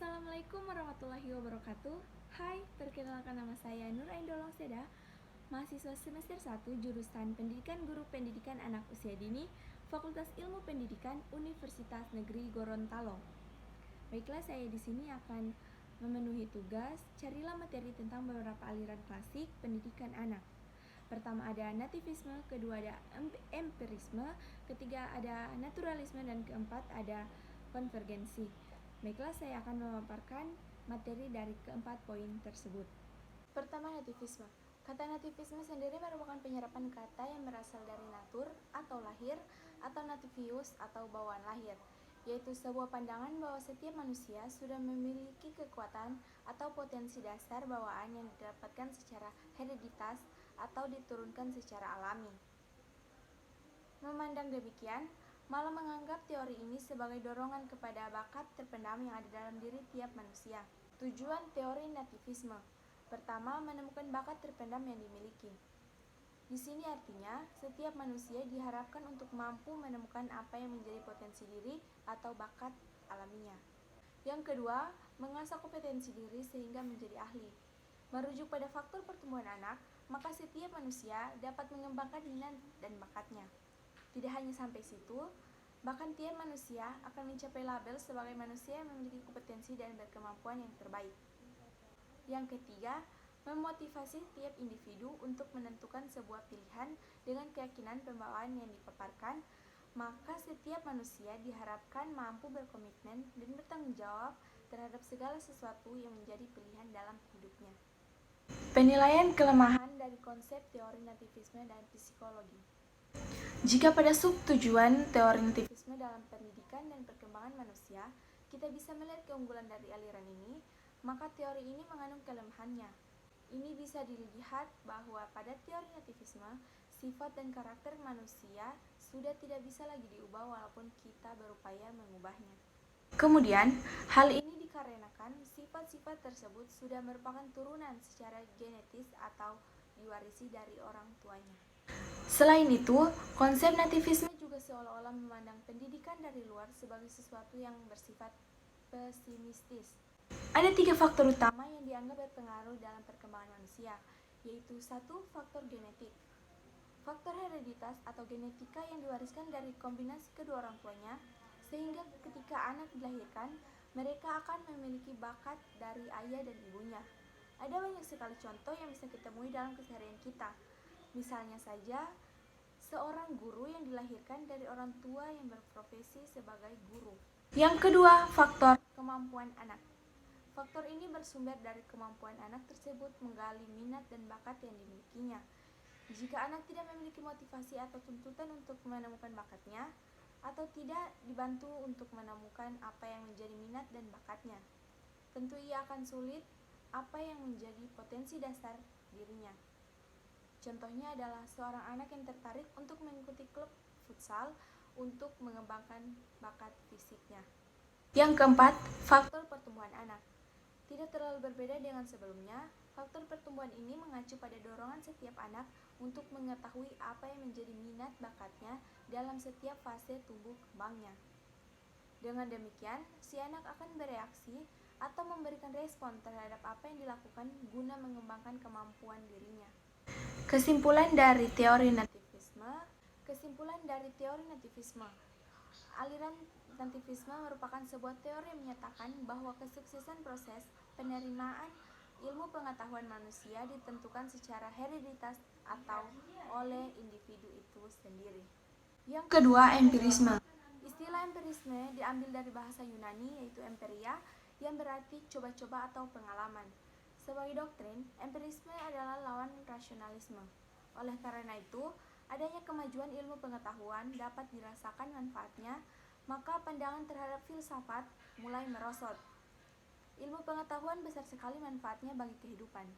Assalamualaikum warahmatullahi wabarakatuh. Hai, perkenalkan nama saya Nur Aindolong Seda, mahasiswa semester 1 jurusan Pendidikan Guru Pendidikan Anak Usia Dini, Fakultas Ilmu Pendidikan Universitas Negeri Gorontalo. Baiklah, saya di sini akan memenuhi tugas carilah materi tentang beberapa aliran klasik pendidikan anak. Pertama ada nativisme, kedua ada empirisme, ketiga ada naturalisme, dan keempat ada konvergensi. Baiklah, saya akan memaparkan materi dari keempat poin tersebut. Pertama, nativisme. Kata nativisme sendiri merupakan penyerapan kata yang berasal dari natur atau lahir atau nativius atau bawaan lahir, yaitu sebuah pandangan bahwa setiap manusia sudah memiliki kekuatan atau potensi dasar bawaan yang didapatkan secara hereditas atau diturunkan secara alami. Memandang demikian, malah menganggap teori ini sebagai dorongan kepada bakat terpendam yang ada dalam diri tiap manusia. Tujuan teori nativisme: pertama, menemukan bakat terpendam yang dimiliki. Di sini artinya, setiap manusia diharapkan untuk mampu menemukan apa yang menjadi potensi diri atau bakat alaminya. Yang kedua, mengasah kompetensi diri sehingga menjadi ahli. Merujuk pada faktor pertumbuhan anak, maka setiap manusia dapat mengembangkan minat dan bakatnya. Tidak hanya sampai situ, bahkan tiap manusia akan mencapai label sebagai manusia yang memiliki kompetensi dan berkemampuan yang terbaik. Yang ketiga, memotivasi tiap individu untuk menentukan sebuah pilihan dengan keyakinan pembawaan yang dipaparkan, maka setiap manusia diharapkan mampu berkomitmen dan bertanggung jawab terhadap segala sesuatu yang menjadi pilihan dalam hidupnya. Penilaian kelemahan dari konsep teori nativisme dan psikologi. Jika pada subtujuan teori nativisme dalam pendidikan dan perkembangan manusia, kita bisa melihat keunggulan dari aliran ini, maka teori ini mengandung kelemahannya. Ini bisa dilihat bahwa pada teori nativisme, sifat dan karakter manusia sudah tidak bisa lagi diubah walaupun kita berupaya mengubahnya. Kemudian, hal ini dikarenakan sifat-sifat tersebut sudah merupakan turunan secara genetis atau diwarisi dari orang tuanya. Selain itu, konsep nativisme juga seolah-olah memandang pendidikan dari luar sebagai sesuatu yang bersifat pesimistis. Ada 3 faktor utama yang dianggap berpengaruh dalam perkembangan manusia, yaitu 1. Faktor genetik. Faktor hereditas atau genetika yang diwariskan dari kombinasi kedua orang tuanya, sehingga ketika anak dilahirkan, mereka akan memiliki bakat dari ayah dan ibunya. Ada banyak sekali contoh yang bisa kita temui dalam keseharian kita. Misalnya saja, seorang guru yang dilahirkan dari orang tua yang berprofesi sebagai guru. Yang kedua, faktor kemampuan anak. Faktor ini bersumber dari kemampuan anak tersebut menggali minat dan bakat yang dimilikinya. Jika anak tidak memiliki motivasi atau tuntutan untuk menemukan bakatnya, atau tidak dibantu untuk menemukan apa yang menjadi minat dan bakatnya, tentu ia akan sulit apa yang menjadi potensi dasar dirinya. Contohnya adalah seorang anak yang tertarik untuk mengikuti klub futsal untuk mengembangkan bakat fisiknya. Yang keempat, faktor pertumbuhan anak. Tidak terlalu berbeda dengan sebelumnya, faktor pertumbuhan ini mengacu pada dorongan setiap anak untuk mengetahui apa yang menjadi minat bakatnya dalam setiap fase tumbuh kembangnya. Dengan demikian, si anak akan bereaksi atau memberikan respon terhadap apa yang dilakukan guna mengembangkan kemampuan dirinya. Kesimpulan dari teori nativisme. Aliran nativisme merupakan sebuah teori yang menyatakan bahwa kesuksesan proses penerimaan ilmu pengetahuan manusia ditentukan secara hereditas atau oleh individu itu sendiri. Yang kedua, empirisme. Istilah empirisme diambil dari bahasa Yunani yaitu emperia, yang berarti coba-coba atau pengalaman. Sebagai doktrin, empirisme adalah lawan rasionalisme. Oleh karena itu, adanya kemajuan ilmu pengetahuan dapat dirasakan manfaatnya, maka pandangan terhadap filsafat mulai merosot. Ilmu pengetahuan besar sekali manfaatnya bagi kehidupan.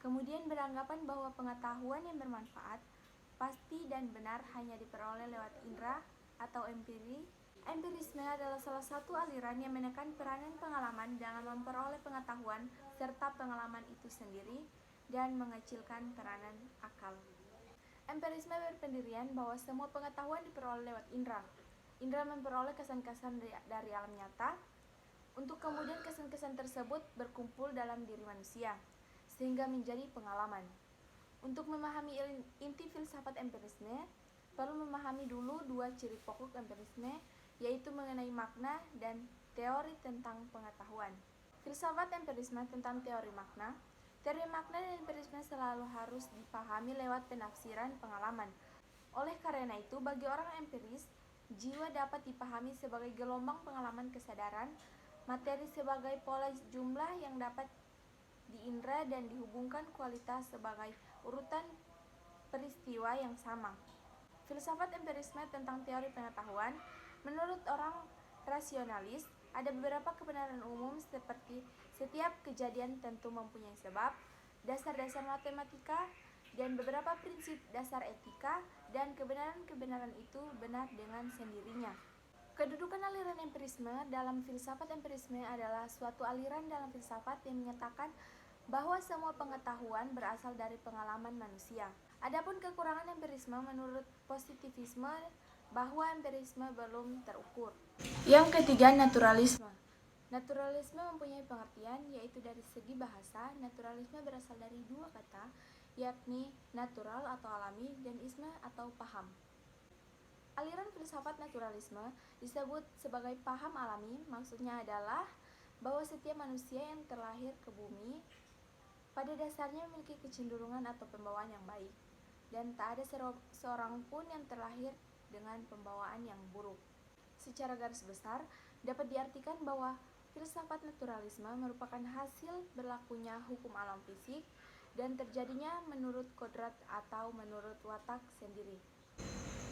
Kemudian beranggapan bahwa pengetahuan yang bermanfaat pasti dan benar hanya diperoleh lewat indera atau empiri. Empirisme adalah salah satu aliran yang menekan peranan pengalaman dalam memperoleh pengetahuan serta pengalaman itu sendiri dan mengecilkan peranan akal. Empirisme berpendirian bahwa semua pengetahuan diperoleh lewat indera. Indera memperoleh kesan-kesan dari alam nyata. Untuk kemudian kesan-kesan tersebut berkumpul dalam diri manusia, sehingga menjadi pengalaman. Untuk memahami inti filsafat empirisme, perlu memahami dulu dua ciri pokok empirisme, yaitu mengenai makna dan teori tentang pengetahuan. Filsafat empirisme tentang teori makna. Teori makna dan empirisme selalu harus dipahami lewat penafsiran pengalaman. Oleh karena itu, bagi orang empiris, jiwa dapat dipahami sebagai gelombang pengalaman kesadaran, materi sebagai pola jumlah yang dapat diindra dan dihubungkan kualitas sebagai urutan peristiwa yang sama. Filsafat empirisme tentang teori pengetahuan. Menurut orang rasionalis, ada beberapa kebenaran umum seperti setiap kejadian tentu mempunyai sebab, dasar-dasar matematika, dan beberapa prinsip dasar etika, dan kebenaran-kebenaran itu benar dengan sendirinya. Kedudukan aliran empirisme dalam filsafat empirisme adalah suatu aliran dalam filsafat yang menyatakan bahwa semua pengetahuan berasal dari pengalaman manusia. Adapun kekurangan empirisme menurut positivisme bahwa empirisme belum terukur. Yang ketiga, naturalisme. Naturalisme mempunyai pengertian, yaitu dari segi bahasa. Naturalisme berasal dari dua kata, yakni natural atau alami dan isme atau paham. Aliran filsafat naturalisme disebut sebagai paham alami. Maksudnya adalah bahwa setiap manusia yang terlahir ke bumi pada dasarnya memiliki kecenderungan atau pembawaan yang baik, dan tak ada seorang pun yang terlahir dengan pembawaan yang buruk. Secara garis besar, dapat diartikan bahwa filsafat naturalisme merupakan hasil berlakunya hukum alam fisik dan terjadinya menurut kodrat atau menurut watak sendiri.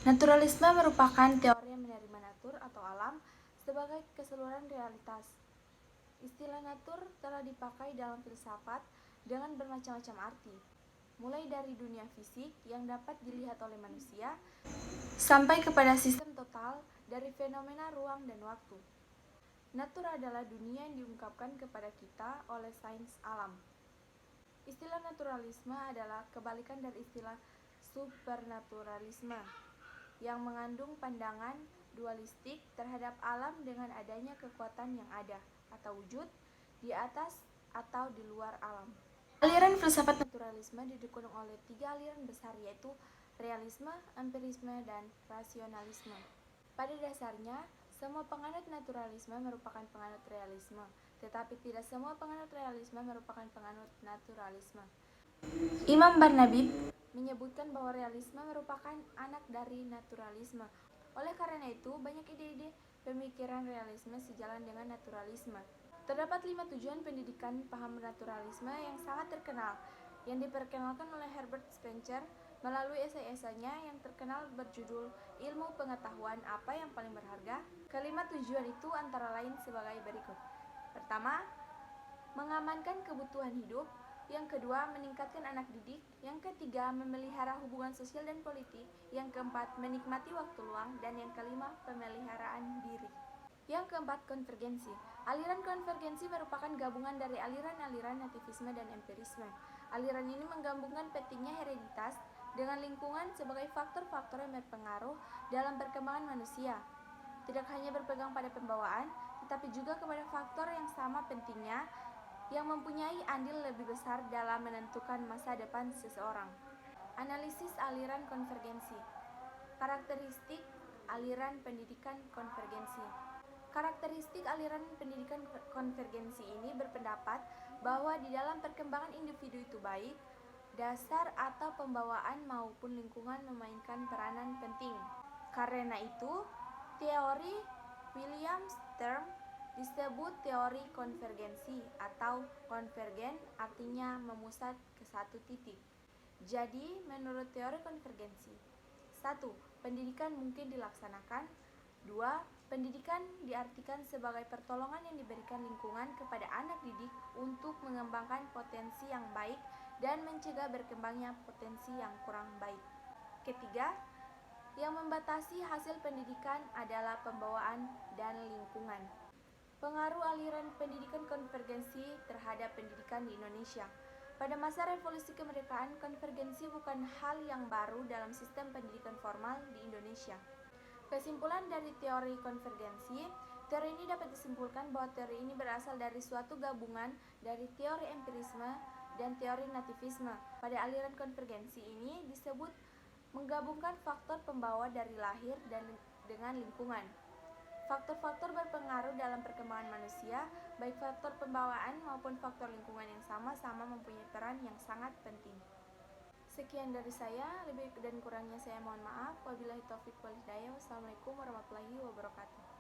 Naturalisme merupakan teori yang menerima natur atau alam sebagai keseluruhan realitas. Istilah natur telah dipakai dalam filsafat dengan bermacam-macam arti, mulai dari dunia fisik yang dapat dilihat oleh manusia, sampai kepada sistem total dari fenomena ruang dan waktu. Natur adalah dunia yang diungkapkan kepada kita oleh sains alam. Istilah naturalisme adalah kebalikan dari istilah supernaturalisme, yang mengandung pandangan dualistik terhadap alam dengan adanya kekuatan yang ada atau wujud di atas atau di luar alam. Aliran filsafat naturalisme didukung oleh tiga aliran besar, yaitu realisme, empirisme, dan rasionalisme. Pada dasarnya, semua penganut naturalisme merupakan penganut realisme, tetapi tidak semua penganut realisme merupakan penganut naturalisme. Imam Barnabi menyebutkan bahwa realisme merupakan anak dari naturalisme. Oleh karena itu, banyak ide-ide pemikiran realisme sejalan dengan naturalisme. Terdapat 5 tujuan pendidikan paham naturalisme yang sangat terkenal, yang diperkenalkan oleh Herbert Spencer melalui esai-esainya yang terkenal berjudul Ilmu Pengetahuan Apa yang Paling Berharga. Kelima tujuan itu antara lain sebagai berikut. Pertama, mengamankan kebutuhan hidup. Yang kedua, meningkatkan anak didik. Yang ketiga, memelihara hubungan sosial dan politik. Yang keempat, menikmati waktu luang. Dan yang kelima, pemeliharaan diri. Yang keempat, konvergensi. Aliran konvergensi merupakan gabungan dari aliran-aliran nativisme dan empirisme. Aliran ini menggabungkan pentingnya hereditas dengan lingkungan sebagai faktor-faktor yang berpengaruh dalam perkembangan manusia. Tidak hanya berpegang pada pembawaan, tetapi juga kepada faktor yang sama pentingnya, yang mempunyai andil lebih besar dalam menentukan masa depan seseorang. Analisis aliran konvergensi. Karakteristik aliran pendidikan konvergensi. Karakteristik aliran pendidikan konvergensi ini berpendapat bahwa di dalam perkembangan individu itu baik, dasar atau pembawaan maupun lingkungan memainkan peranan penting. Karena itu, teori William Sturm disebut teori konvergensi atau konvergen, artinya memusat ke satu titik. Jadi, menurut teori konvergensi, 1. Pendidikan mungkin dilaksanakan. 2. Pendidikan diartikan sebagai pertolongan yang diberikan lingkungan kepada anak didik untuk mengembangkan potensi yang baik dan mencegah berkembangnya potensi yang kurang baik. Ketiga, yang membatasi hasil pendidikan adalah pembawaan dan lingkungan. Pengaruh aliran pendidikan konvergensi terhadap pendidikan di Indonesia. Pada masa revolusi kemerdekaan, konvergensi bukan hal yang baru dalam sistem pendidikan formal di Indonesia. Kesimpulan dari teori konvergensi, Teori ini dapat disimpulkan bahwa teori ini berasal dari suatu gabungan dari teori empirisme dan teori nativisme. Pada aliran konvergensi ini disebut menggabungkan faktor pembawa dari lahir dan dengan lingkungan. Faktor-faktor berpengaruh dalam perkembangan manusia, baik faktor pembawaan maupun faktor lingkungan yang sama-sama mempunyai peran yang sangat penting. Sekian dari saya, lebih dan kurangnya saya mohon maaf. Wabillahi taufiq wal hidayah. Wassalamualaikum warahmatullahi wabarakatuh.